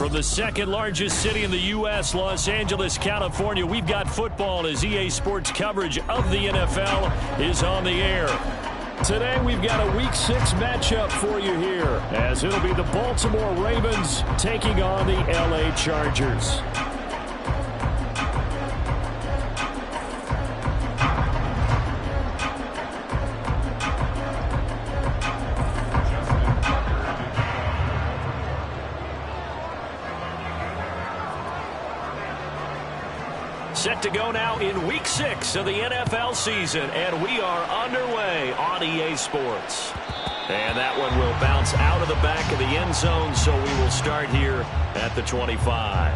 From the second largest city in the U.S., Los Angeles, California, we've got football as EA Sports coverage of the NFL is on the air. Today we've got a Week 6 matchup for you here, as it'll be the Baltimore Ravens taking on the L.A. Chargers. Set to go now in Week 6 of the NFL season, and we are underway on EA Sports. And that one will bounce out of the back of the end zone, so we will start here at the 25.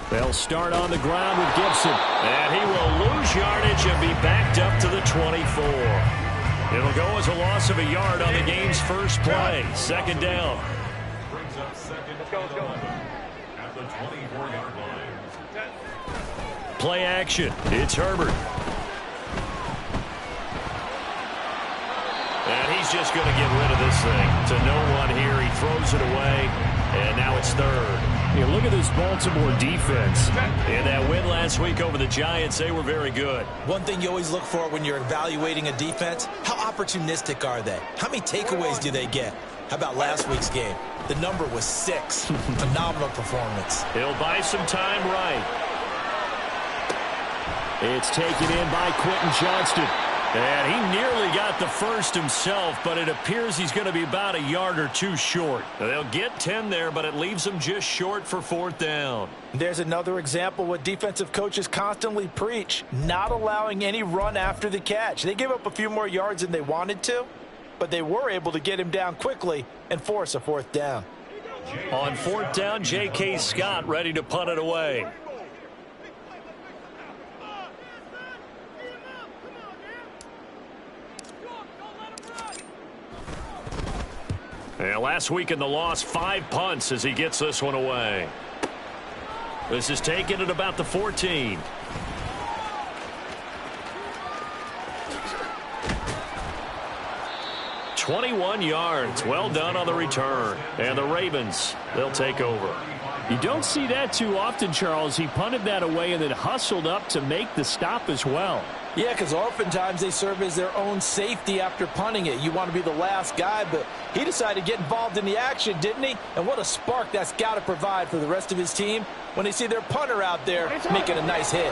They'll start on the ground with Gibson. And he will lose yardage and be backed up to the 24. It'll go as a loss of a yard on the game's first play. Second down. Brings up second. Let's go. At the 24-yard line. Play action. It's Herbert. And he's just going to get rid of this thing to no one here. He throws it away, and now it's third. Yeah, look at this Baltimore defense. In that win last week over the Giants, they were very good. One thing you always look for when you're evaluating a defense, how opportunistic are they? How many takeaways do they get? How about last week's game? The number was 6. Phenomenal performance. He'll buy some time right. It's taken in by Quentin Johnston. And he nearly got the first himself, but it appears he's going to be about a yard or two short. They'll get 10 there, but it leaves them just short for fourth down. There's another example what defensive coaches constantly preach, not allowing any run after the catch. They gave up a few more yards than they wanted to, but they were able to get him down quickly and force a fourth down. On fourth down, J.K. Scott ready to punt it away. And last week in the loss, 5 punts as he gets this one away. This is taken at about the 14. "21 yards. Well done on the return. And the Ravens, they'll take over. You don't see that too often, Charles. He punted that away and then hustled up to make the stop as well. Yeah, because oftentimes they serve as their own safety after punting it. You want to be the last guy, but he decided to get involved in the action, didn't he? And what a spark that's got to provide for the rest of his team when they see their punter out there making a nice hit.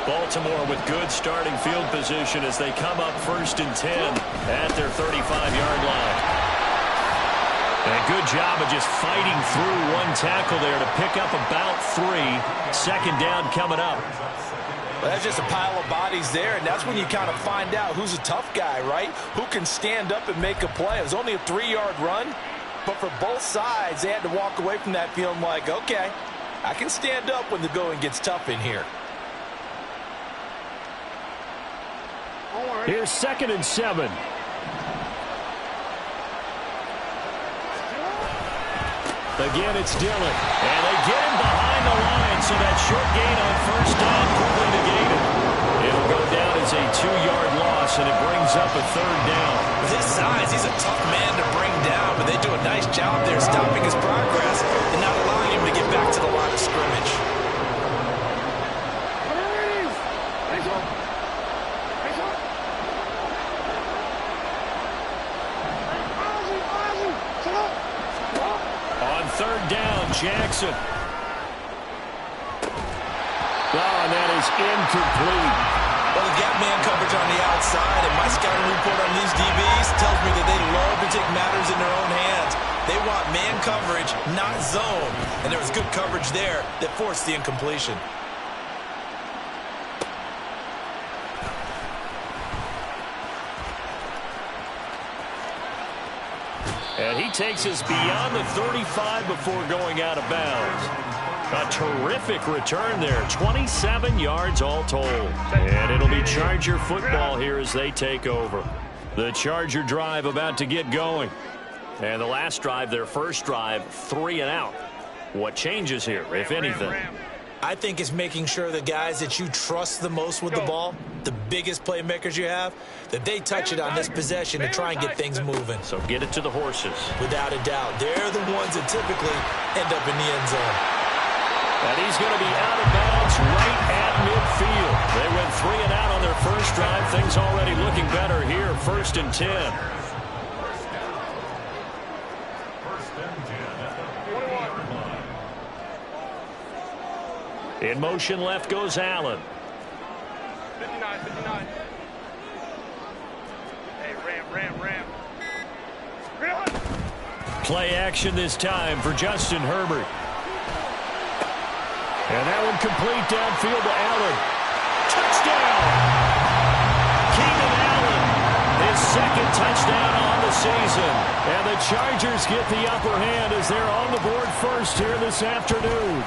Baltimore with good starting field position as they come up 1st and 10 at their 35-yard line. And a good job of just fighting through one tackle there to pick up about 3. Second down coming up. Well, that's just a pile of bodies there, and that's when you kind of find out who's a tough guy, right? Who can stand up and make a play. It was only a 3-yard run, but for both sides, they had to walk away from that feeling like, okay, I can stand up when the going gets tough in here. Here's 2nd and 7. Again, it's Dillon. And they get him behind the line, so that short gain on first down quickly negated. It'll go down as a 2-yard loss, and it brings up a third down. With his size, he's a tough man to bring down, but they do a nice job there stopping his progress and not allowing him to get back to the line of scrimmage. On third down, Jackson. Oh, and that is incomplete. Well, the gap man coverage on the outside, and my scouting report on these DBs tells me that they love to take matters in their own hands. They want man coverage, not zone. And there was good coverage there that forced the incompletion. And he takes us beyond the 35 before going out of bounds. A terrific return there. 27 yards all told. And it'll be Charger football here as they take over. The Charger drive about to get going. And the last drive, their first drive, 3 and out. What changes here, if anything? I think it's making sure the guys that you trust the most with the ball, the biggest playmakers you have, that they touch it on this possession to try and get things moving. So get it to the horses. Without a doubt. They're the ones that typically end up in the end zone. And he's going to be out of bounds right at midfield. They went 3 and out on their first drive. Things already looking better here. 1st and 10. In motion left goes Allen. 59. Hey, ram. Play action this time for Justin Herbert. And that one complete downfield to Allen. Touchdown! Keenan Allen, his second touchdown on the season. And the Chargers get the upper hand as they're on the board first here this afternoon.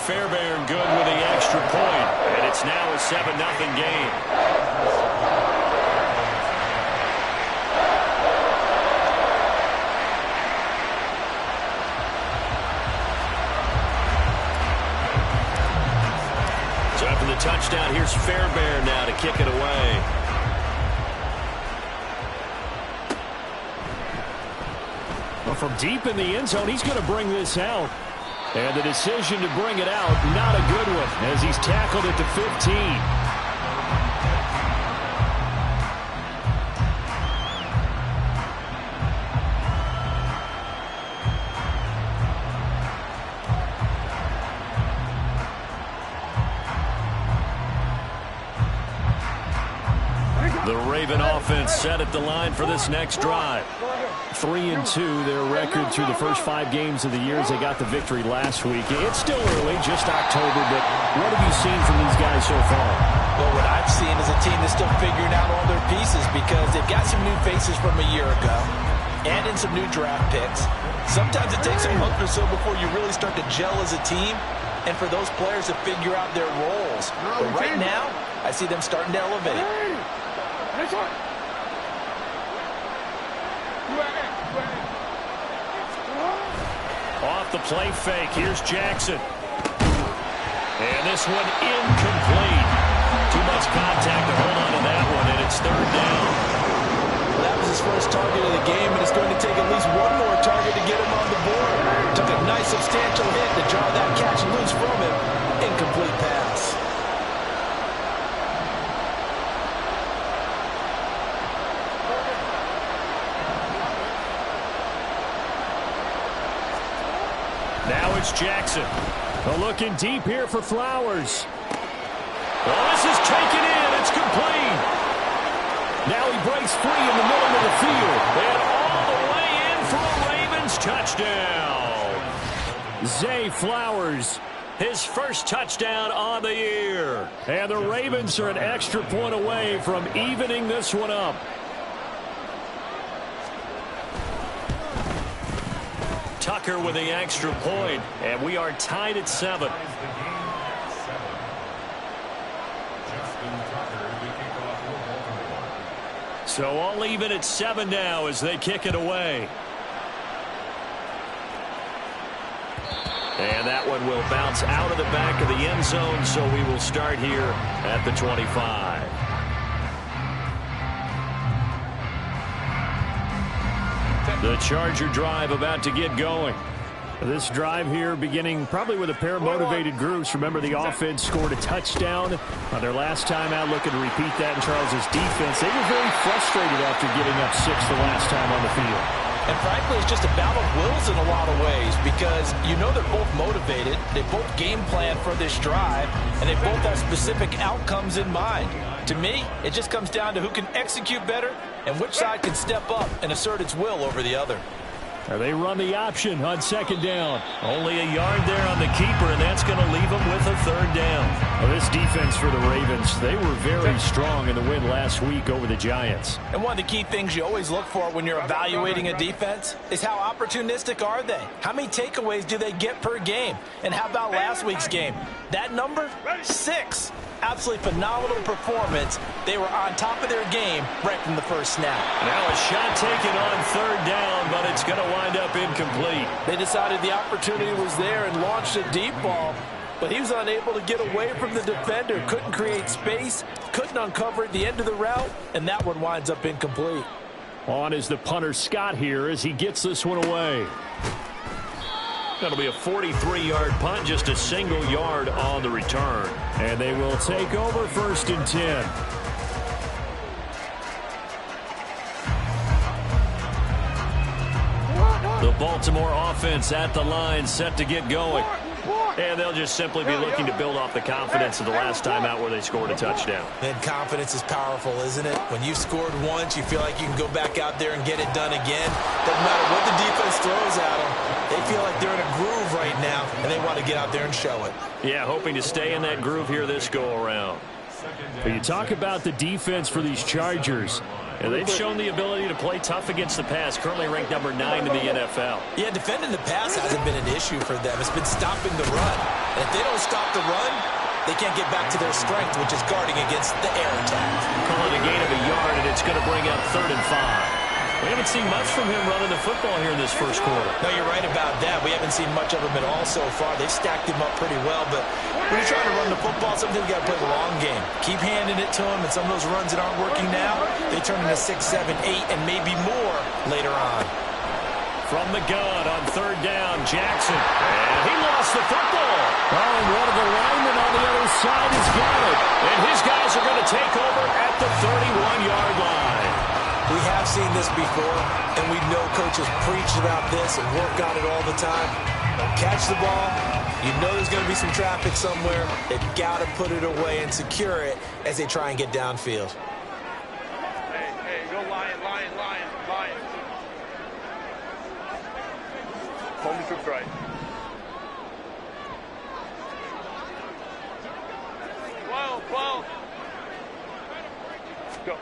Fairbairn good with the extra point, and it's now a 7-0 game. So after the touchdown, here's Fairbairn now to kick it away. Well, from deep in the end zone, he's going to bring this out. And the decision to bring it out, not a good one, as he's tackled at the 15. The Raven offense set at the line for this next drive. 3-2, their record through the first 5 games of the year as they got the victory last week. It's still early, just October, but what have you seen from these guys so far? Well, what I've seen is a team that's still figuring out all their pieces because they've got some new faces from a year ago and in some new draft picks. Sometimes it takes a month or so before you really start to gel as a team and for those players to figure out their roles. But right now, I see them starting to elevate. Off the play fake, here's Jackson. And this one incomplete. Too much contact to hold on to that one, and it's 3rd down. Well, that was his first target of the game, and it's going to take at least one more target to get him on the board. Took a nice substantial hit to jar that catch loose from him. Incomplete pass. Now it's Jackson. Looking deep here for Flowers. Well, this is taken in. It's complete. Now he breaks free in the middle of the field. And all the way in for a Ravens touchdown. Zay Flowers, his first touchdown on the year. And the Ravens are an extra point away from evening this one up. Tucker with the extra point, and we are tied at 7. So all even at 7 now as they kick it away. And that one will bounce out of the back of the end zone, so we will start here at the 25. The Charger drive about to get going. This drive here beginning probably with a pair of motivated groups. Remember, the offense scored a touchdown on their last time out, looking to repeat that in Charles' defense. They were very frustrated after giving up 6 the last time on the field. And frankly, it's just a battle of wills in a lot of ways because you know they're both motivated. They both game plan for this drive, and they both have specific outcomes in mind. To me, it just comes down to who can execute better and which side can step up and assert its will over the other. They run the option on second down. Only a yard there on the keeper, and that's going to leave them with a third down. Well, this defense for the Ravens, they were very strong in the win last week over the Giants. And one of the key things you always look for when you're evaluating a defense is how opportunistic are they? How many takeaways do they get per game? And how about last week's game? That number? 6. Absolutely phenomenal performance. They were on top of their game right from the first snap. Now a shot taken on third down, but it's going to wind up incomplete. They decided the opportunity was there and launched a deep ball, but he was unable to get away from the defender, couldn't create space, couldn't uncover at the end of the route, and that one winds up incomplete. On is the punter Scott here as he gets this one away. That'll be a 43-yard punt, just a single yard on the return. And they will take over 1st and 10. The Baltimore offense at the line, set to get going. And they'll just simply be looking to build off the confidence of the last time out where they scored a touchdown. And confidence is powerful, isn't it? When you've scored once, you feel like you can go back out there and get it done again. Doesn't matter what the defense throws at them. They feel like they're in a groove right now, and they want to get out there and show it. Yeah, hoping to stay in that groove here this go-around. But you talk about the defense for these Chargers. And they've shown the ability to play tough against the pass, currently ranked number 9 in the NFL. Yeah, defending the pass hasn't been an issue for them. It's been stopping the run. And if they don't stop the run, they can't get back to their strength, which is guarding against the air attack. Call it a gain of a yard, and it's going to bring up 3rd and 5. We haven't seen much from him running the football here in this first quarter. No, you're right about that. We haven't seen much of him at all so far. They've stacked him up pretty well, but when you're trying to run the football, sometimes you got to play the long game. Keep handing it to him, and some of those runs that aren't working now, they turn into 6, 7, 8, and maybe more later on. From the gun on 3rd down, Jackson. And he lost the football. Oh, and one of the linemen on the other side has got it. And his guys are going to take over at the 31-yard line. We have seen this before, and we know coaches preach about this and work on it all the time. Catch the ball. You know there's going to be some traffic somewhere. They've got to put it away and secure it as they try and get downfield. Hey, go Lion. Home troops right. 12. Go.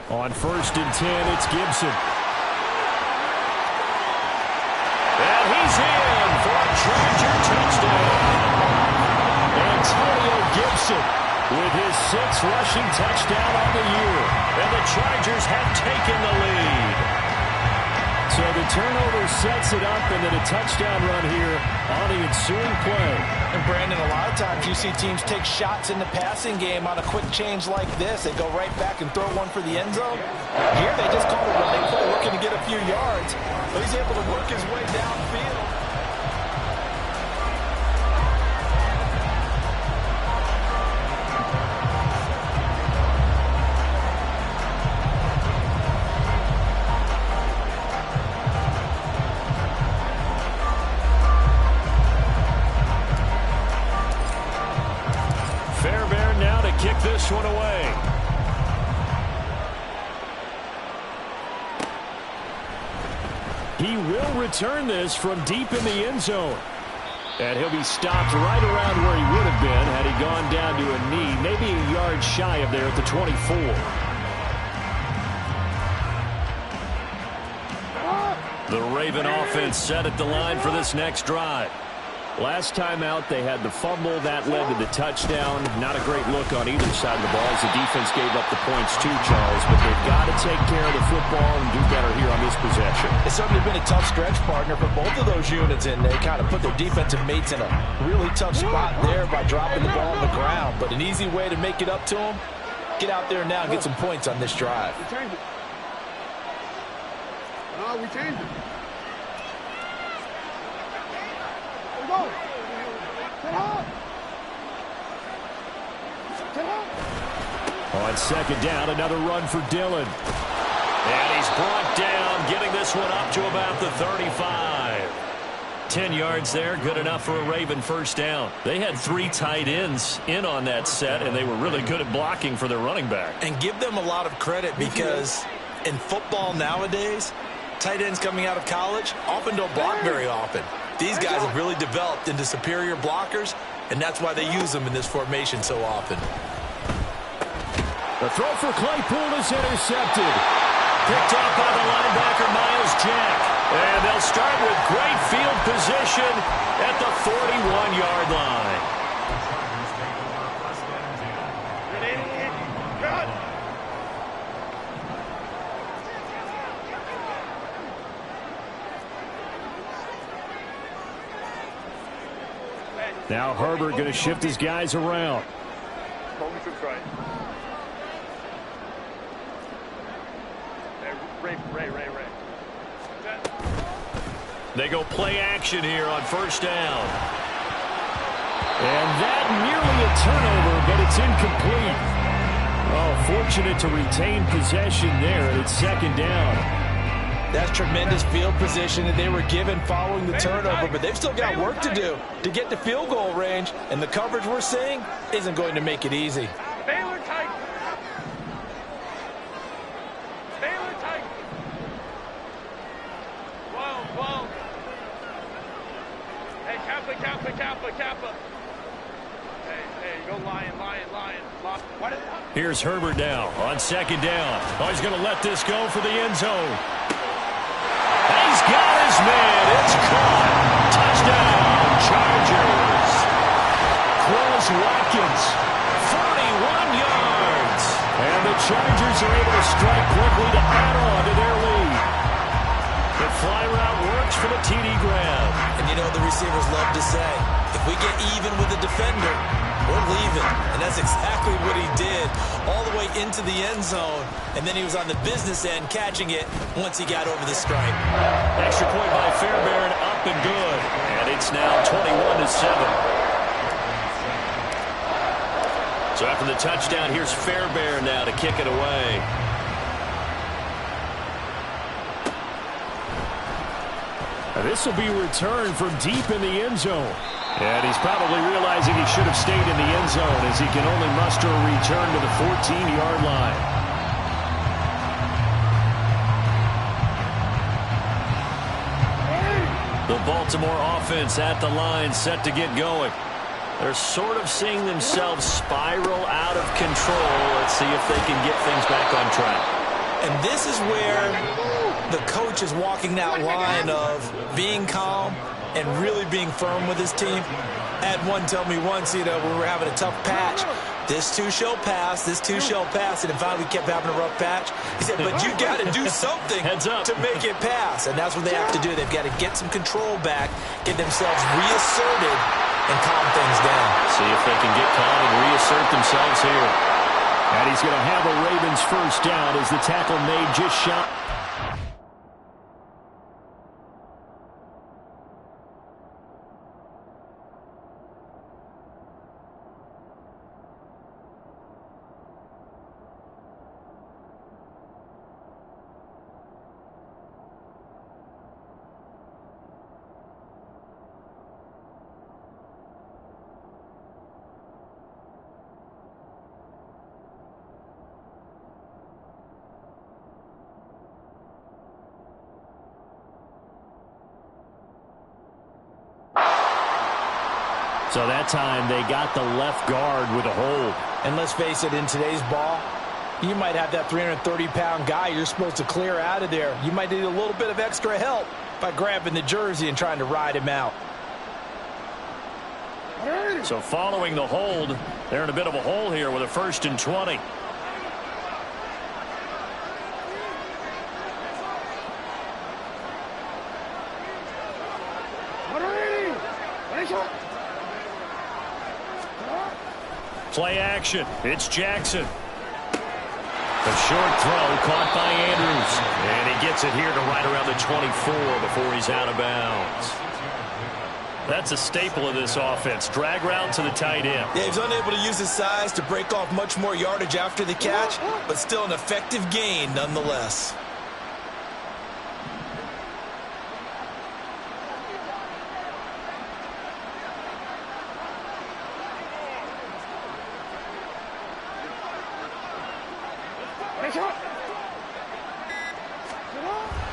On 1st and 10, it's Gibson. And he's in for a Charger touchdown. Antonio Gibson with his 6th rushing touchdown on the year. And the Chargers have taken the lead. So the turnover sets it up, and then a touchdown run here on the ensuing play. And Brandon, a lot of times you see teams take shots in the passing game on a quick change like this. They go right back and throw one for the end zone. Here they just call a running play, looking to get a few yards. But he's able to work his way downfield. Kick this one away. He will return this from deep in the end zone. And he'll be stopped right around where he would have been had he gone down to a knee, maybe a yard shy of there at the 24. The Raven offense set at the line for this next drive. Last time out, they had the fumble. That led to the touchdown. Not a great look on either side of the ball as the defense gave up the points too, Charles. But they've got to take care of the football and do better here on this possession. It's certainly been a tough stretch, partner, for both of those units, and they kind of put their defensive mates in a really tough spot there by dropping the ball on the ground. But an easy way to make it up to them, get out there now and get some points on this drive. We changed it. No, we changed it. Go. Get up. Get up. On second down, another run for Dillon. And he's brought down, getting this one up to about the 35. 10 yards there, good enough for a Raven first down. They had 3 tight ends in on that set, and they were really good at blocking for their running back. And give them a lot of credit because in football nowadays, tight ends coming out of college often don't block very often. These guys have really developed into superior blockers, and that's why they use them in this formation so often. The throw for Claypool is intercepted. Picked up by the linebacker, Miles Jack. And they'll start with great field position at the 41-yard line. Now Herbert going to shift his guys around. Holding troops right. Ray. They go play action here on first down. And that nearly a turnover, but it's incomplete. Oh, fortunate to retain possession there, and it's second down. That's tremendous field position that they were given following the turnover, but they've still got work to do to get to field goal range, and the coverage we're seeing isn't going to make it easy. Baylor tight. Baylor tight. 12. Hey, Kappa. Hey, go lion. Here's Herbert now on second down. Oh, he's going to let this go for the end zone. He's got his man. It's caught. Touchdown, Chargers. Quez Watkins, 41 yards. And the Chargers are able to strike quickly to add on to their lead. The fly route works for the TD grab. And you know the receivers love to say, if we get even with the defender, we're leaving. And that's exactly what he did all the way into the end zone. And then he was on the business end catching it once he got over the stripe. Extra point by Fairbairn, up and good. And it's now 21-7. So after the touchdown, here's Fairbairn now to kick it away. This will be returned from deep in the end zone. And he's probably realizing he should have stayed in the end zone as he can only muster a return to the 14-yard line. The Baltimore offense at the line, set to get going. They're sort of seeing themselves spiral out of control. Let's see if they can get things back on track. And this is where the coach is walking that line of being calm and really being firm with his team. I had one tell me once, when we were having a tough patch, this too shall pass, and finally we kept having a rough patch. He said, but you got to do something to make it pass, and that's what they have to do. They've got to get some control back, get themselves reasserted, and calm things down. See if they can get calm and reassert themselves here. And he's going to have a Ravens first down as the tackle made just shot. So that time they got the left guard with a hold. And let's face it, in today's ball, you might have that 330-pound guy you're supposed to clear out of there. You might need a little bit of extra help by grabbing the jersey and trying to ride him out. So following the hold, they're in a bit of a hole here with a 1st and 20. Play action. It's Jackson. A short throw caught by Andrews. And he gets it here to right around the 24 before he's out of bounds. That's a staple of this offense. Drag route to the tight end. Yeah, he's unable to use his size to break off much more yardage after the catch, but still an effective gain nonetheless.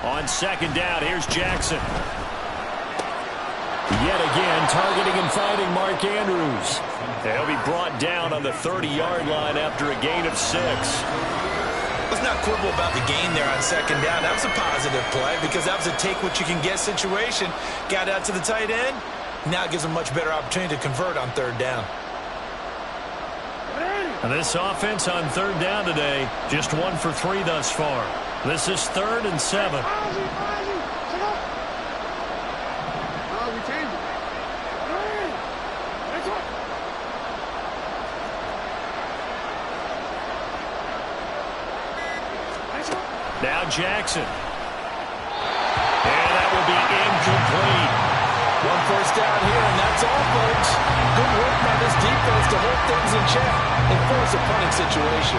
On 2nd down, here's Jackson. Yet again, targeting and finding Mark Andrews. He'll be brought down on the 30-yard line after a gain of 6. Let's not quibble about the gain there on 2nd down. That was a positive play because that was a take-what-you-can-get situation. Got out to the tight end. Now gives him a much better opportunity to convert on 3rd down. And this offense on 3rd down today, just 1 for 3 thus far. This is 3rd and 7. Now Jackson. And that will be incomplete. 1 first down here, and that's all, folks. Good work by this defense to hold things in check and force a punting situation.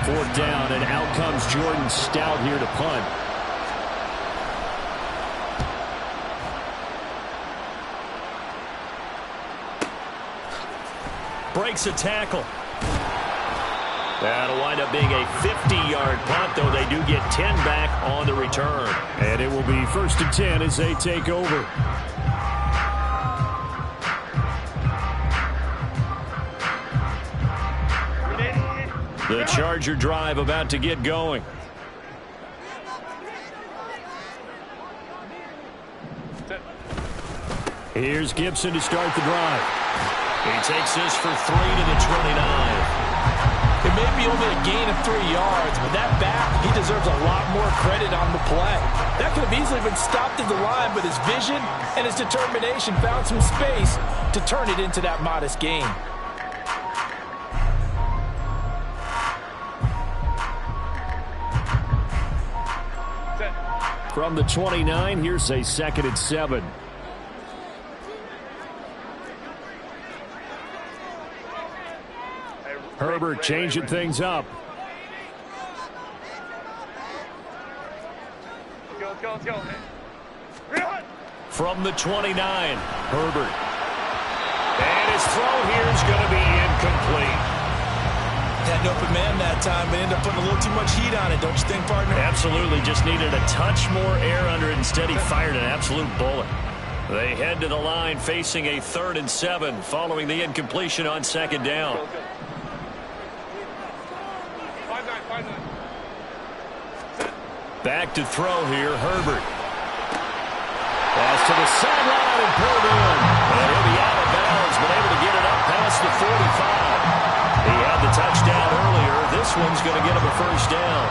Fourth down, and out comes Jordan Stout here to punt. Breaks a tackle. That'll wind up being a 50-yard punt, though they do get 10 back on the return. And it will be 1st and 10 as they take over. The Charger drive about to get going. Here's Gibson to start the drive. He takes this for 3 to the 29. It may be only a gain of 3 yards, but that back, he deserves a lot more credit on the play. That could have easily been stopped at the line, but his vision and his determination found some space to turn it into that modest gain. From the 29, here's a 2nd and 7. Herbert changing things up. Let's go. From the 29, Herbert. And his throw here is going to be incomplete. Had an open man that time, but ended up putting a little too much heat on it, don't you think, partner? Absolutely. Just needed a touch more air under it. Instead, he fired an absolute bullet. They head to the line facing a 3rd and 7 following the incompletion on 2nd down. Back to throw here, Herbert. Pass to the sideline and pulled in. And he'll be out of bounds, but able to get it up past the 45. He had the touchdown earlier. This one's going to get him a 1st down.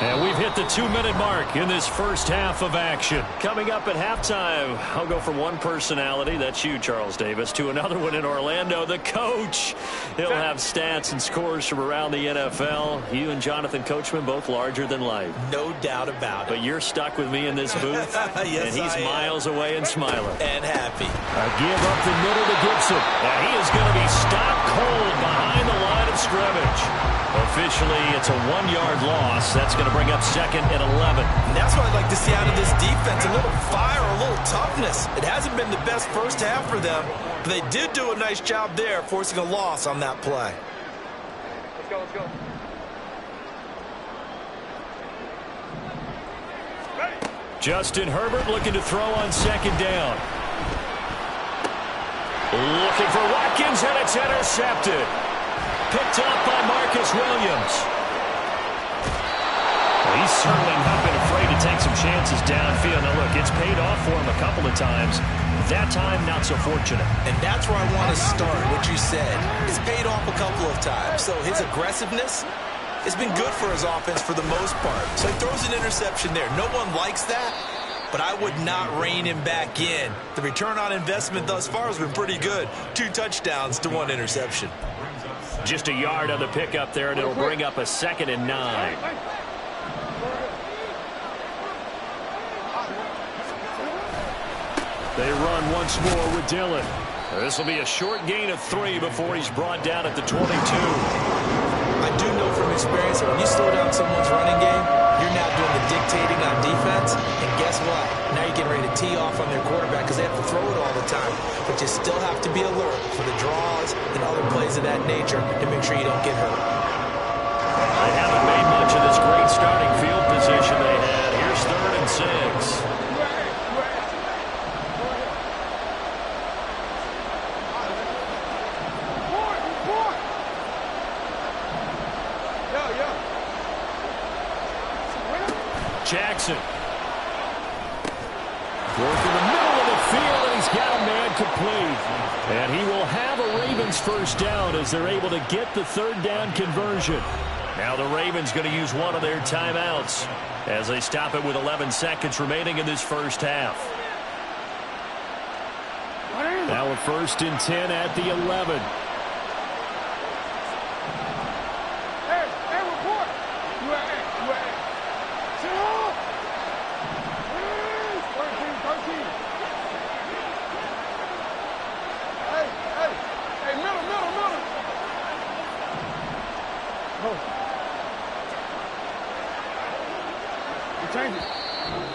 And we've hit the 2-minute mark in this first half of action. Coming up at halftime, I'll go from one personality, that's you, Charles Davis, to another one in Orlando, the coach. He'll have stats and scores from around the NFL. You and Jonathan Coachman, both larger than life. No doubt about it. But you're stuck with me in this booth, yes, and he's miles away and smiling. And happy. A give up the middle to Gibson. And he is going to be stopped cold behind the line of scrimmage. Officially, it's a 1-yard loss. That's going to bring up 2nd and 11. And that's what I'd like to see out of this defense. A little fire, a little toughness. It hasn't been the best first half for them, but they did do a nice job there, forcing a loss on that play. Let's go. Justin Herbert looking to throw on 2nd down. Looking for Watkins, and it's intercepted. Picked up by Marcus Williams. Well, he's certainly not been afraid to take some chances downfield. Now, look, it's paid off for him a couple of times. That time, not so fortunate. And that's where I want to start, what you said. It's paid off a couple of times. So his aggressiveness has been good for his offense for the most part. So he throws an interception there. No one likes that, but I would not rein him back in. The return on investment thus far has been pretty good. 2 touchdowns to 1 interception. Just a yard on the pickup there, and it'll bring up a 2nd and 9. They run once more with Dillon. This will be a short gain of 3 before he's brought down at the 22. I do know from experience that when you slow down someone's running game, you're now doing the dictating on defense. And guess what? Now you're getting ready to tee off on their quarterback because they have to throw it all the time. But you still have to be alert for the draws and other plays of that nature to make sure you don't get hurt. They haven't made much of this great starting field position they had. Here's 3rd and 6. Jackson. Work in the middle of the field, and he's got a man complete. And he will have a Ravens first down as they're able to get the 3rd down conversion. Now the Ravens going to use one of their timeouts as they stop it with 11 seconds remaining in this first half. Now a 1st and 10 at the 11.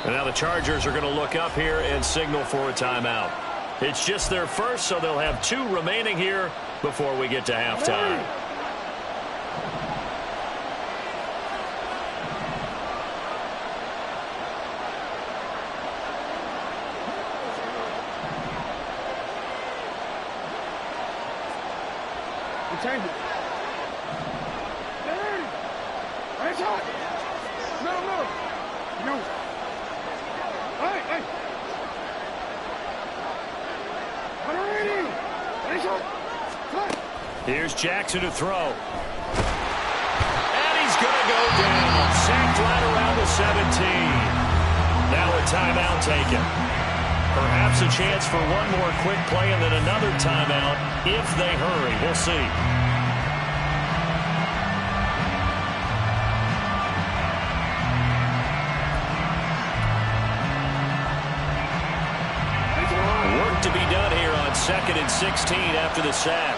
And now the Chargers are going to look up here and signal for a timeout. It's just their first, so they'll have 2 remaining here before we get to halftime. Change it. Hey, shot. No. No. Hey. Hey, shot. Here's Jackson to throw. And he's going to go down. Sacked right around the 17. Now a timeout taken. Perhaps a chance for one more quick play and then another timeout if they hurry. We'll see. Work to be done here on 2nd and 16 after the sack.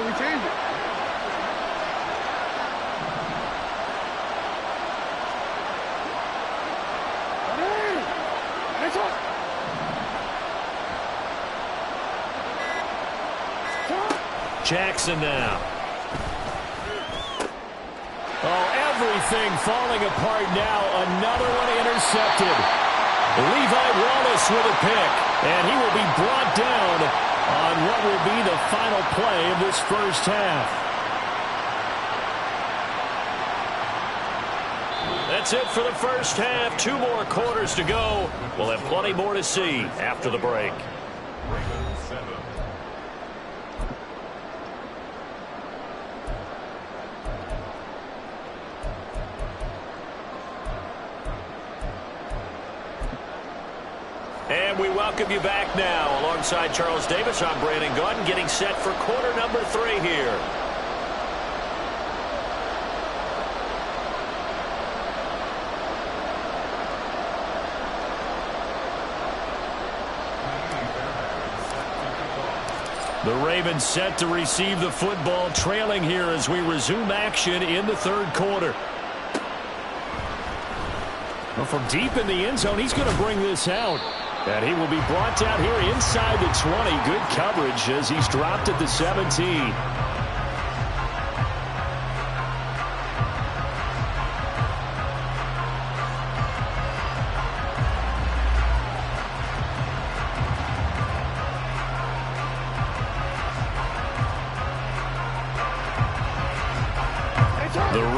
We changed it. Jackson now. Oh, everything falling apart now. Another one intercepted. Levi Wallace with a pick, and he will be brought down on what will be the final play of this first half. That's it for the first half. 2 more quarters to go. We'll have plenty more to see after the break. And we welcome you back now. Alongside Charles Davis, I'm Brandon Gaudin, getting set for quarter number 3 here. The Ravens set to receive the football, trailing here as we resume action in the 3rd quarter. Well, from deep in the end zone, he's going to bring this out. And he will be brought down here inside the 20. Good coverage as he's dropped at the 17.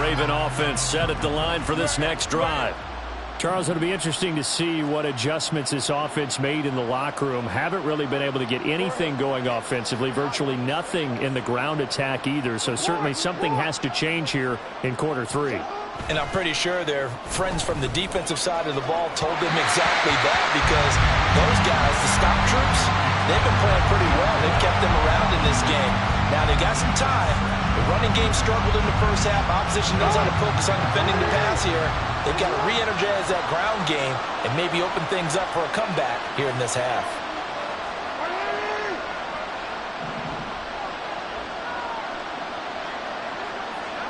Raven offense set at the line for this next drive. Charles, it'll be interesting to see what adjustments this offense made in the locker room. Haven't really been able to get anything going offensively, virtually nothing in the ground attack either. So certainly something has to change here in quarter 3. And I'm pretty sure their friends from the defensive side of the ball told them exactly that, because those guys, the stop troops, they've been playing pretty well. They've kept them around in this game. Now they got some time. The running game struggled in the first half. Opposition knows how to focus on defending the pass here. They've got to re-energize that ground game and maybe open things up for a comeback here in this half.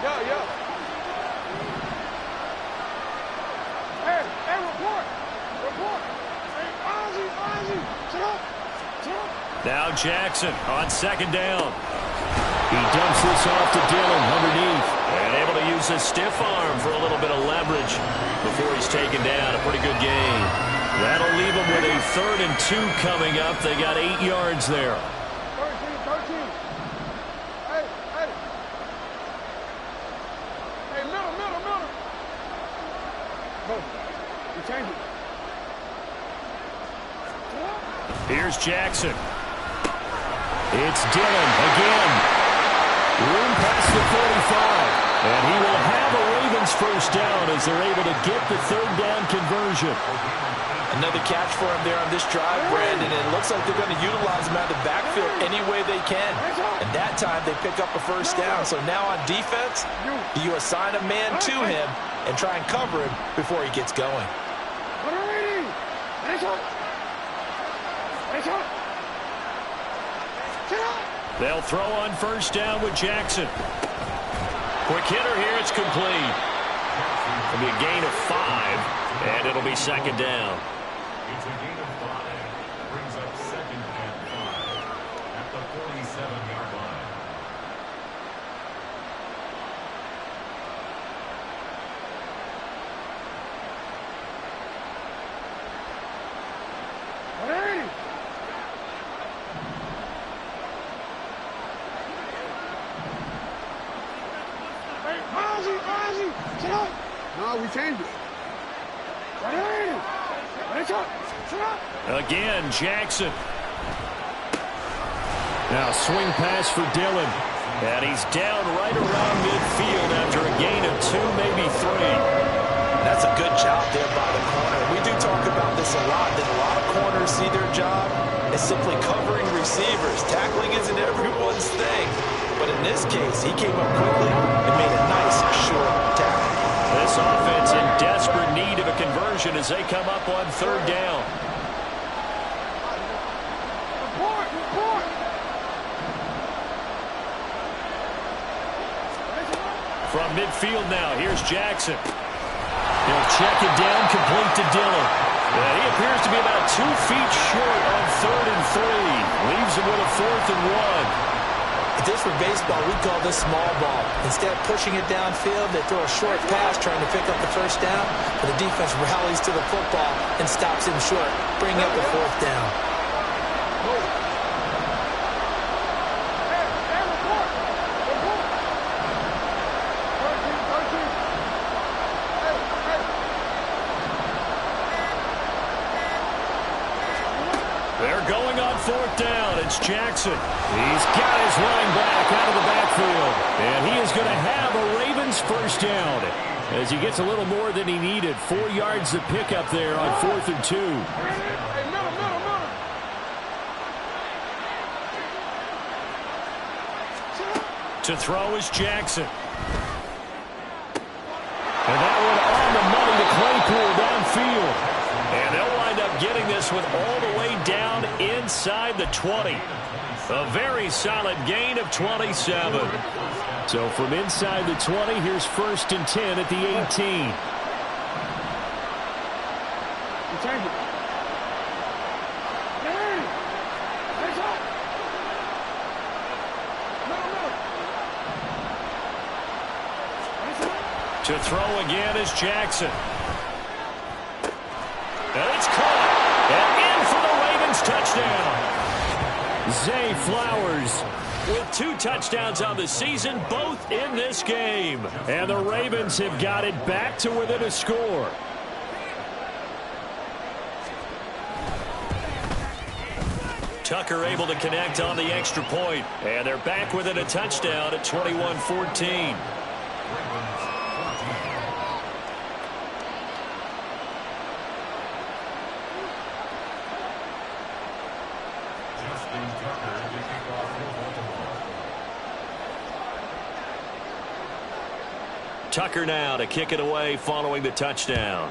Yo. Hey, report. Hey, Ozzie, sit up. Now Jackson on second down. He dumps this off to Dillon underneath. And able to use his stiff arm for a little bit of leverage before he's taken down. A pretty good gain. That'll leave him with a 3rd and 2 coming up. They got 8 yards there. 13. Hey. Hey, middle. Go. You change it. Here's Jackson. It's Dillon again. Room past the 45. And he will have a Ravens first down as they're able to get the 3rd down conversion. Another catch for him there on this drive, Brandon. And it looks like they're going to utilize him out of the backfield any way they can. And that time they pick up a first down. So now on defense, you assign a man to him and try and cover him before he gets going. They'll throw on first down with Jackson. Quick hitter here. It's complete. It'll be a gain of 5, and it'll be second down. It's a gain of 5. Brings up 2nd and 5 at the 47-yard line. No, we changed it. Again, Jackson. Now swing pass for Dillon. And he's down right around midfield after a gain of 2, maybe 3. That's a good job there by the corner. We do talk about this a lot, that a lot of corners see their job as simply covering receivers. Tackling isn't everyone's thing. But in this case, he came up quickly and made a nice, short tackle. This offense in desperate need of a conversion as they come up on 3rd down. Report. From midfield now, here's Jackson. He'll check it down, complete to Dillon. He appears to be about 2 feet short on 3rd and 3. Leaves him with a 4th and 1. If this were baseball, we'd call this small ball. Instead of pushing it downfield, they throw a short pass trying to pick up the first down, but the defense rallies to the football and stops him short, bringing up the 4th down. They're going on 4th down. It's Jackson. He's got his running back out of the backfield. And he is going to have a Ravens first down as he gets a little more than he needed. 4 yards to pick up there on 4th and 2. To throw is Jackson. And that one on the money to Claypool downfield. And they'll wind up getting this one all the way down inside the 20. A very solid gain of 27. So from inside the 20, here's 1st and 10 at the 18. To throw again is Jackson. And it's caught. And in for the Ravens touchdown. Zay Flowers with 2 touchdowns on the season, both in this game. And the Ravens have got it back to within a score. Tucker able to connect on the extra point. And they're back within a touchdown at 21-14. Tucker now to kick it away following the touchdown.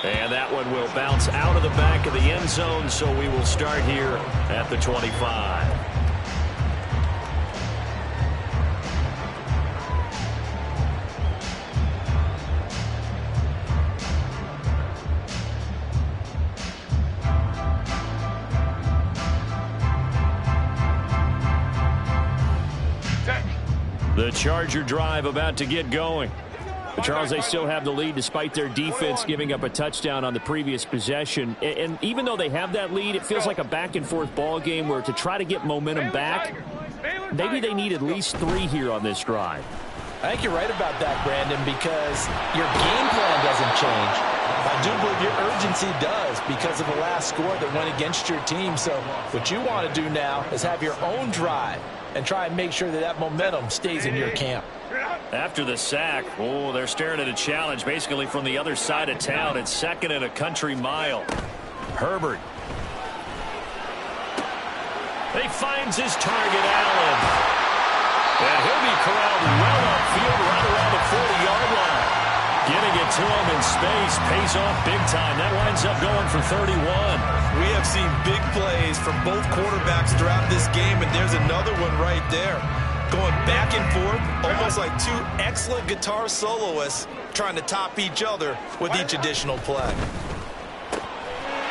And that one will bounce out of the back of the end zone, so we will start here at the 25. The Charger drive about to get going. But Charles, they still have the lead despite their defense giving up a touchdown on the previous possession. And even though they have that lead, it feels like a back-and-forth ball game where to try to get momentum back, maybe they need at least 3 here on this drive. I think you're right about that, Brandon, because your game plan doesn't change. I do believe your urgency does because of the last score that went against your team. So what you want to do now is have your own drive and try and make sure that that momentum stays in your camp. After the sack, they're staring at a challenge basically from the other side of town. It's 2nd and a country mile. Herbert. He finds his target, Allen. And he'll be corralled well upfield right around the 40-yard line. Getting it to him in space pays off big time. That winds up going for 31. We have seen big plays from both quarterbacks throughout this game, and there's another one right there. Going back and forth, almost like 2 excellent guitar soloists trying to top each other with each additional play.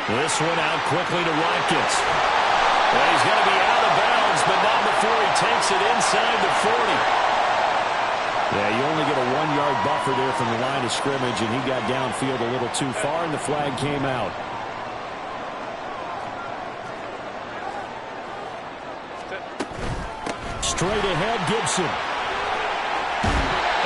This one out quickly to Watkins. Well, he's going to be out of bounds, but not before he takes it inside the 40. Yeah, you only get a 1-yard buffer there from the line of scrimmage, and he got downfield a little too far, and the flag came out. Straight ahead, Gibson.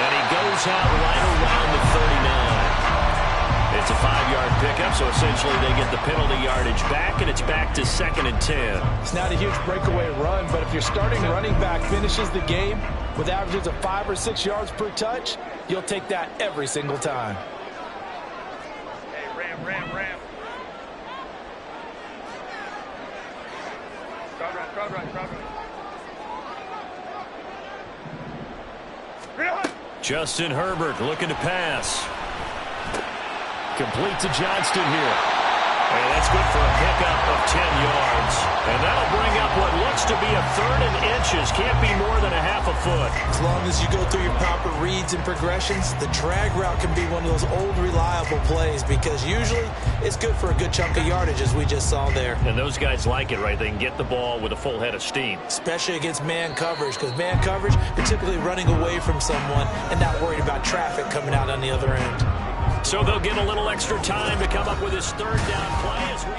And he goes out right around the 39. It's a 5-yard pickup, so essentially they get the penalty yardage back, and it's back to 2nd and 10. It's not a huge breakaway run, but if your starting running back finishes the game with averages of 5 or 6 yards per touch, you'll take that every single time. Hey, ram. Crowd right. Justin Herbert looking to pass. Complete to Johnston here. And that's good for a pickup of 10 yards. And that'll bring up what looks to be a 3rd and inches. Can't be more than a half a foot. As long as you go through your proper reads and progressions, the drag route can be one of those old reliable plays because usually it's good for a good chunk of yardage, as we just saw there. And those guys like it, right? They can get the ball with a full head of steam. Especially against man coverage, because man coverage, you're typically running away from someone and not worried about traffic coming out on the other end. So they'll get a little extra time to come up with his 3rd down play as we...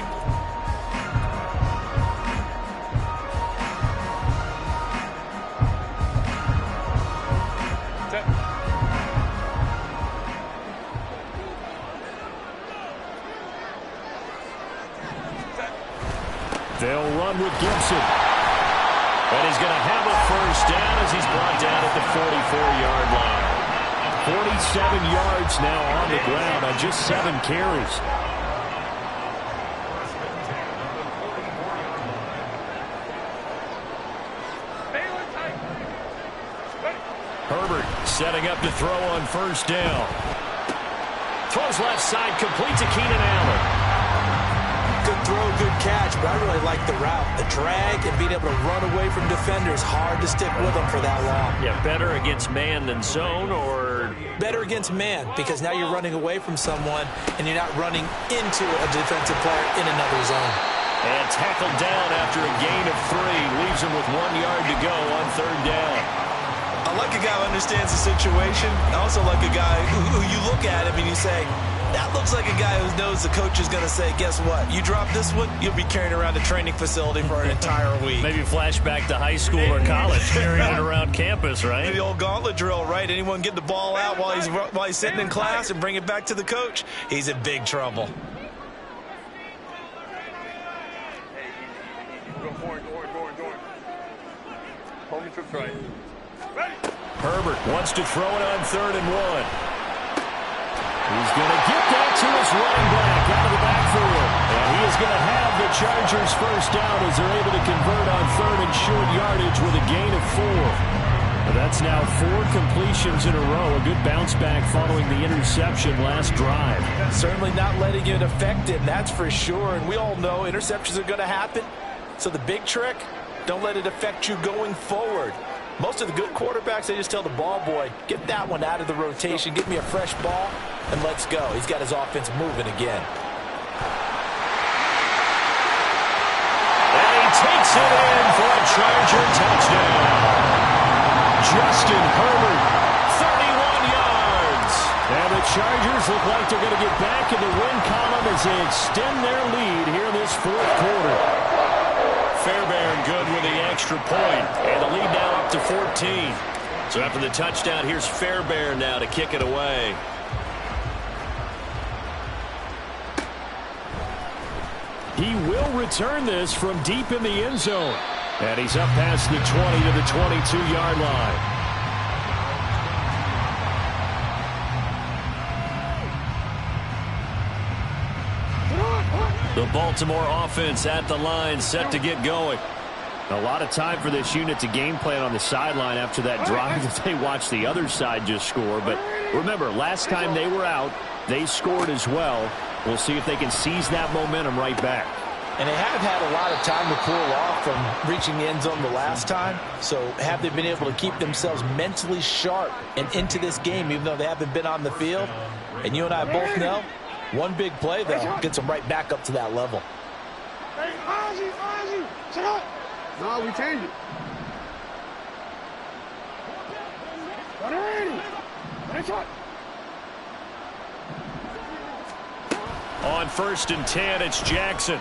They'll run with Gibson. And he's going to have a 1st down as he's brought down at the 44-yard line. 47 yards now on the ground on just 7 carries. Herbert setting up to throw on 1st down. Throws left side, complete to Keenan Allen. Good throw, good catch, but I really like the route. The drag and being able to run away from defenders, hard to stick with them for that long. Yeah, better against man than zone, or... Better against man, because now you're running away from someone and you're not running into a defensive player in another zone. And tackled down after a gain of 3. Leaves him with 1 yard to go on 3rd down. I like a guy who understands the situation. I also like a guy who you look at him and you say, that looks like a guy who knows the coach is going to say, guess what? You drop this one, you'll be carrying around the training facility for an entire week. Maybe flashback to high school or college, carrying it around campus, right? The old gauntlet drill, right? Anyone get the ball out while he's sitting in class and bring it back to the coach, he's in big trouble. Hey, easy. Go forward. Hold me trips right. Ready? Herbert wants to throw it on 3rd and 1. He's going to get that to his running back out of the backfield. And he is going to have the Chargers first down as they're able to convert on 3rd and short yardage with a gain of 4. But that's now 4 completions in a row. A good bounce back following the interception last drive. Certainly not letting it affect it, that's for sure. And we all know interceptions are going to happen. So the big trick, don't let it affect you going forward. Most of the good quarterbacks, they just tell the ball boy, get that one out of the rotation, give me a fresh ball, and let's go. He's got his offense moving again. And he takes it in for a Charger touchdown. Justin Herbert, 31 yards. And the Chargers look like they're going to get back in the win column as they extend their lead here in this 4th quarter. Fairbairn good with the extra point, and the lead now up to 14. So after the touchdown, here's Fairbairn now to kick it away. He will return this from deep in the end zone. And he's up past the 20 to the 22-yard line. The Baltimore offense at the line, set to get going. A lot of time for this unit to game plan on the sideline after that drive that they watched the other side just score. But remember, last time they were out, they scored as well. We'll see if they can seize that momentum right back. And they have had a lot of time to cool off from reaching the end zone the last time. So have they been able to keep themselves mentally sharp and into this game, even though they haven't been on the field? And you and I both know, one big play, though, gets them right back up to that level. Hey, Ozzie, check out. No, we changed it. Ready. That's right. On 1st and 10, it's Jackson.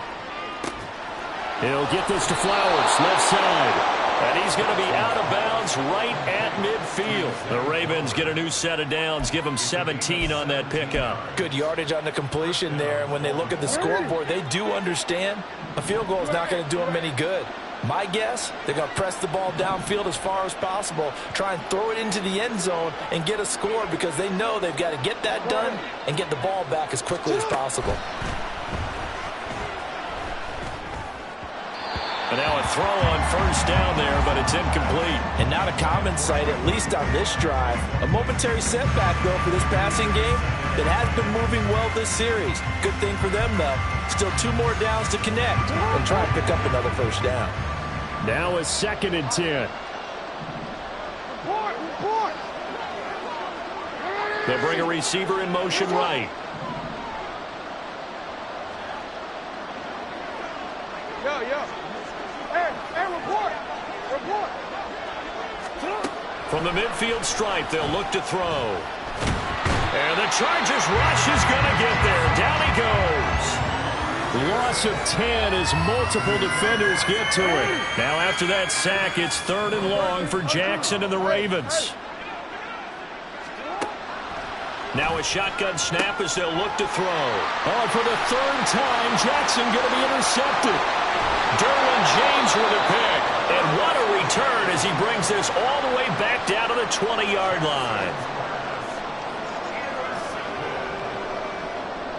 He'll get this to Flowers, left side. And he's going to be out of bounds right at midfield. The Ravens get a new set of downs, give them 17 on that pickup. Good yardage on the completion there. And when they look at the scoreboard, they do understand a field goal is not going to do them any good. My guess, they're going to press the ball downfield as far as possible, try and throw it into the end zone and get a score because they know they've got to get that done and get the ball back as quickly as possible. And now a throw on 1st down there, but it's incomplete. And not a common sight, at least on this drive. A momentary setback, though, for this passing game that has been moving well this series. Good thing for them, though. Still 2 more downs to connect and try and pick up another 1st down. Now a 2nd and 10. Report. They bring a receiver in motion right. Yo. Hey, report. From the midfield stripe, they'll look to throw. And the Chargers rush is going to get there. Down he goes. Loss of 10 as multiple defenders get to it. Now after that sack, it's 3rd and long for Jackson and the Ravens. Now a shotgun snap as they'll look to throw. Oh, for the 3rd time, Jackson going to be intercepted. Derwin James with a pick. And what a return as he brings this all the way back down to the 20-yard line.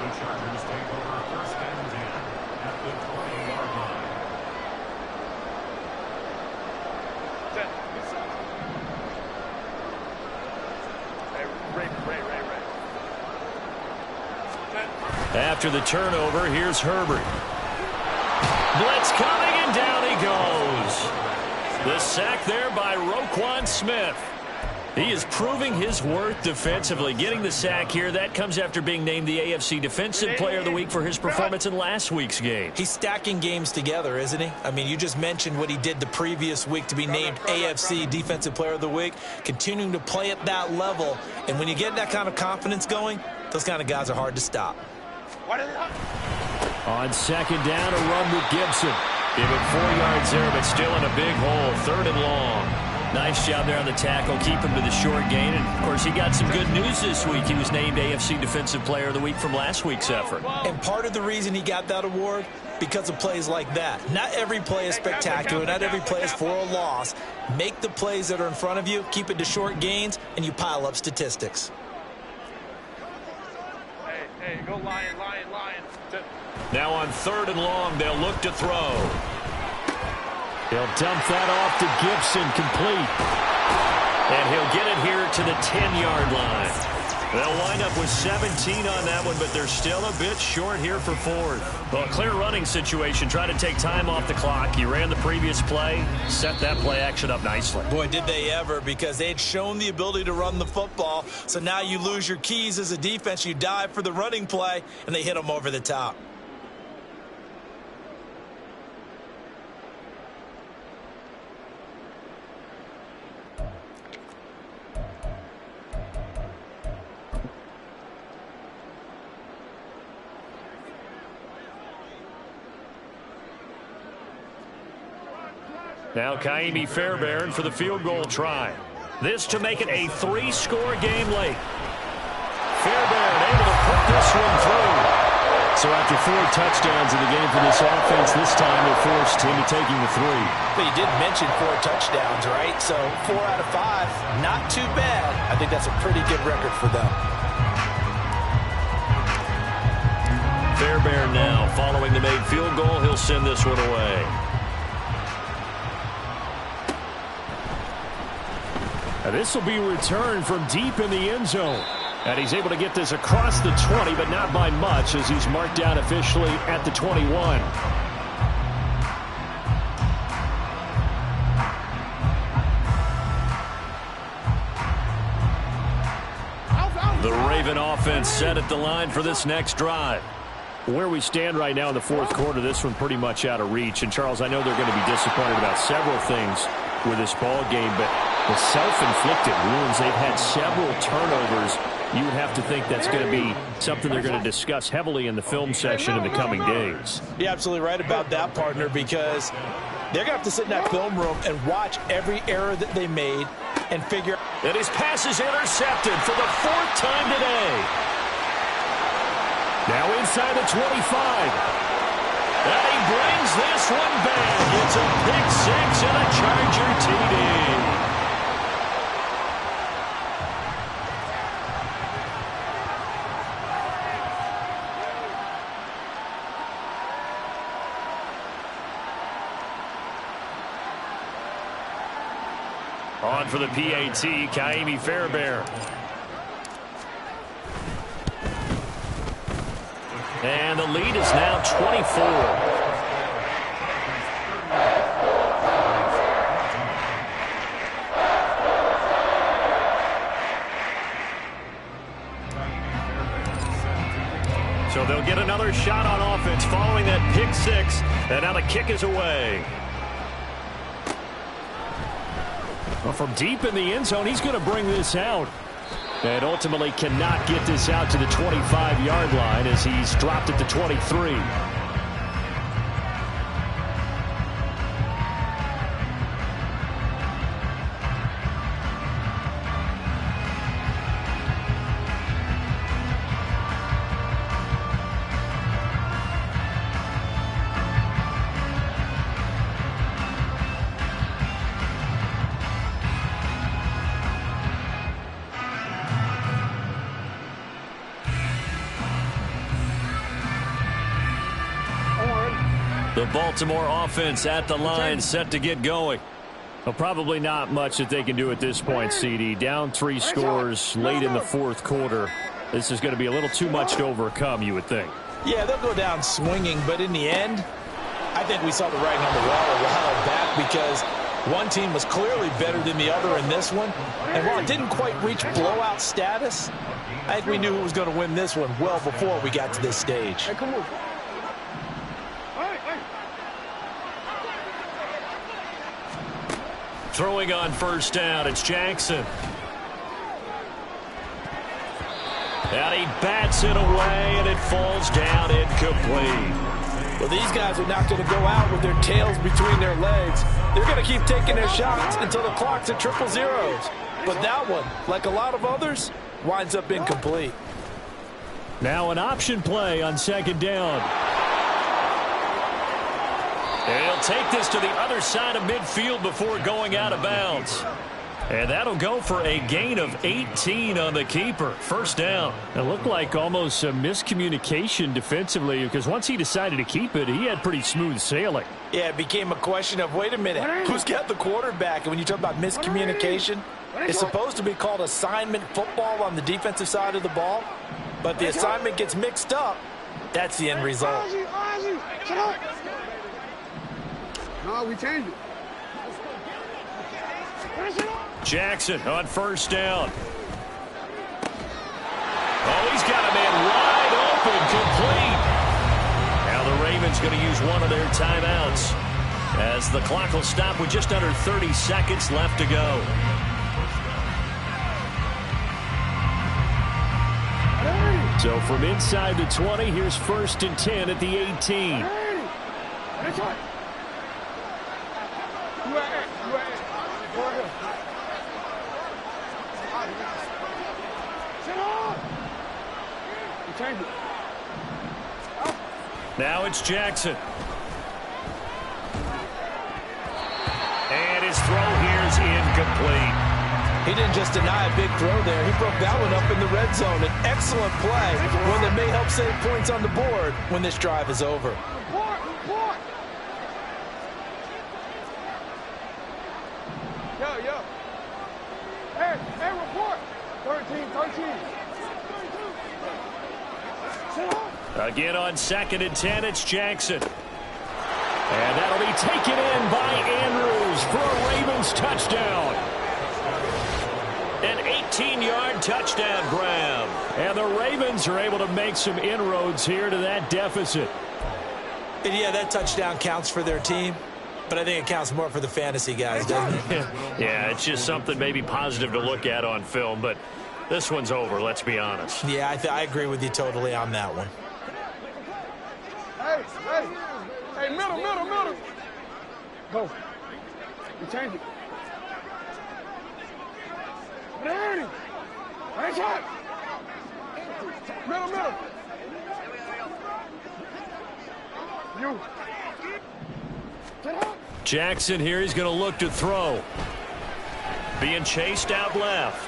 The Chargers take over 1st and 10 at the 20-yard line. Ray. After the turnover, here's Herbert. Blitz coming, and down he goes. The sack there by Roquan Smith. He is proving his worth defensively. Getting the sack here, that comes after being named the AFC Defensive Player of the Week for his performance in last week's game. He's stacking games together, isn't he? I mean, you just mentioned what he did the previous week to be named AFC Defensive Player of the Week, continuing to play at that level. And when you get that kind of confidence going, those kind of guys are hard to stop. On second down, a run with Gibson. Give it 4 yards there, but still in a big hole. 3rd and long. Nice job there on the tackle. Keep him to the short gain. And, of course, he got some good news this week. He was named AFC Defensive Player of the Week from last week's effort. And part of the reason he got that award, because of plays like that. Not every play is spectacular. Not every play is for a loss. Make the plays that are in front of you, keep it to short gains, and you pile up statistics. Hey, go Lion. Now on 3rd and long, they'll look to throw. He'll dump that off to Gibson, complete. And he'll get it here to the 10-yard line. They'll wind up with 17 on that one, but they're still a bit short here for 4th. Well, a clear running situation. Try to take time off the clock. He ran the previous play, set that play action up nicely. Boy, did they ever, because they had shown the ability to run the football. So now you lose your keys as a defense. You dive for the running play, and they hit them over the top. Now Kaimi Fairbairn for the field goal try. This to make it a 3-score game late. Fairbairn able to put this one through. So after 4 touchdowns in the game for this offense, this time they're forced into taking the 3. But you did mention 4 touchdowns, right? So 4 out of 5, not too bad. I think that's a pretty good record for them. Fairbairn now following the made field goal. He'll send this one away. Now this will be returned from deep in the end zone. And he's able to get this across the 20, but not by much, as he's marked down officially at the 21. The Raven offense set at the line for this next drive. Where we stand right now in the 4th quarter, this one pretty much out of reach. And, Charles, I know they're going to be disappointed about several things with this ball game, but the self-inflicted wounds, they've had several turnovers. You would have to think that's going to be something they're going to discuss heavily in the film session in the coming days. You're absolutely right about that, partner, because they're going to have to sit in that film room and watch every error that they made and figure. And his pass is intercepted for the 4th time today. Now inside the 25. And he brings this one back. It's a pick 6 and a Charger TD. On for the PAT, Kaimi Fairbairn. And the lead is now 24. So they'll get another shot on offense following that pick 6. And now the kick is away. Well, from deep in the end zone, he's going to bring this out. And ultimately cannot get this out to the 25-yard line as he's dropped it to 23. The Baltimore offense at the line, set to get going. Well, probably not much that they can do at this point, CD. Down 3 scores late in the 4th quarter. This is going to be a little too much to overcome, you would think. Yeah, they'll go down swinging, but in the end, I think we saw the writing on the wall a while back, because One team was clearly better than the other in this one. And while it didn't quite reach blowout status, I think we knew who was going to win this one well before we got to this stage. Hey, come on. Throwing on first down, it's Jackson. And he bats it away, and it falls down incomplete. Well, these guys are not going to go out with their tails between their legs. They're going to keep taking their shots until the clock's at 0-0. But that one, like a lot of others, winds up incomplete. Now an option play on second down. And he'll take this to the other side of midfield before going out of bounds. And that'll go for a gain of 18 on the keeper. First down. It looked like almost a miscommunication defensively, because once he decided to keep it, he had pretty smooth sailing. Yeah, it became a question of, wait a minute, who's got the quarterback? And when you talk about miscommunication, it's supposed to be called assignment football on the defensive side of the ball. But the assignment gets mixed up. That's the end result. No, we changed it. Jackson on first down. Oh, he's got a man wide open, complete. Now the Ravens going to use one of their timeouts as the clock will stop with just under 30 seconds left to go. So from inside the 20, here's 1st and 10 at the 18. That's right. Now it's Jackson. And his throw here is incomplete. He didn't just deny a big throw there. He broke that one up in the red zone. An excellent play, one that may help save points on the board when this drive is over. Report. Yo. Hey, report. 13. Again on 2nd and 10, it's Jackson. And that'll be taken in by Andrews for a Ravens touchdown. An 18-yard touchdown grab. And the Ravens are able to make some inroads here to that deficit. And yeah, that touchdown counts for their team, but I think it counts more for the fantasy guys, doesn't it? Yeah, it's just something maybe positive to look at on film, but this one's over, let's be honest. Yeah, I agree with you totally on that one. Hey, middle. Go. You change it. Ready. Right shot. Middle. You. Jackson here, he's going to look to throw. Being chased out left.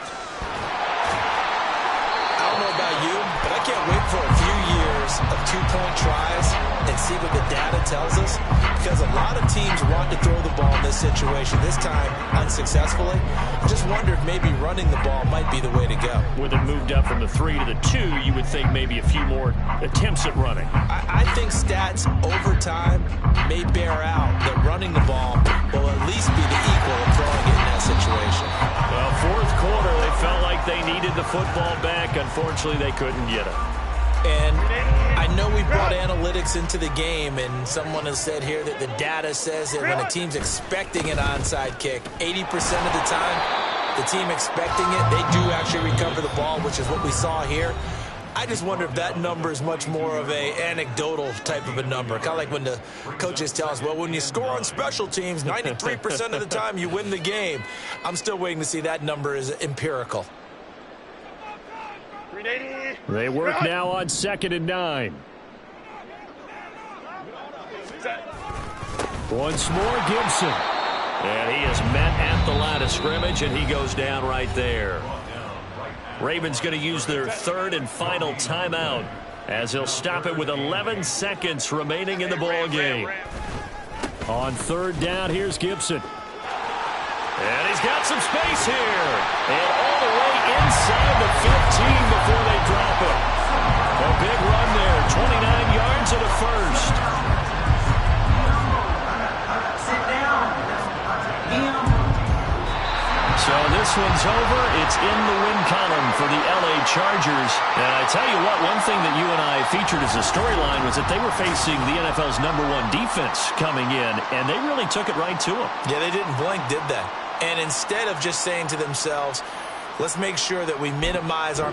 I don't know about you, but I can't wait for a few years of two-point tries and see what the data tells us, because a lot of teams want to throw the ball in this situation, this time unsuccessfully. I just wonder if maybe running the ball might be the way to go. With it moved up from the 3 to the 2, you would think maybe a few more attempts at running. I think stats over time may bear out that running the ball will at least be the equal of throwing it in that situation. Well, 4th quarter, they felt like they needed the football back. Unfortunately, they couldn't get it. And I know we brought analytics into the game, and someone has said here that the data says that when a team's expecting an onside kick, 80% of the time, the team expecting it, they do actually recover the ball, which is what we saw here. I just wonder if that number is much more of a anecdotal type of a number. Kind of like when the coaches tell us, well, when you score on special teams, 93% of the time you win the game. I'm still waiting to see that number is empirical. They work now on 2nd and 9. Once more, Gibson. And he is met at the line of scrimmage, and he goes down right there. Ravens going to use their 3rd and final timeout as he'll stop it with 11 seconds remaining in the ball game. On 3rd down, here's Gibson. And he's got some space here. And all the way inside the 15 before they drop it. A big run there, 29 yards and a first. Sit down. So this one's over. It's in the win column for the L.A. Chargers. And I tell you what, one thing that you and I featured as a storyline was that they were facing the NFL's #1 defense coming in, and they really took it right to them. Yeah, they didn't blink, did they? And instead of just saying to themselves, let's make sure that we minimize our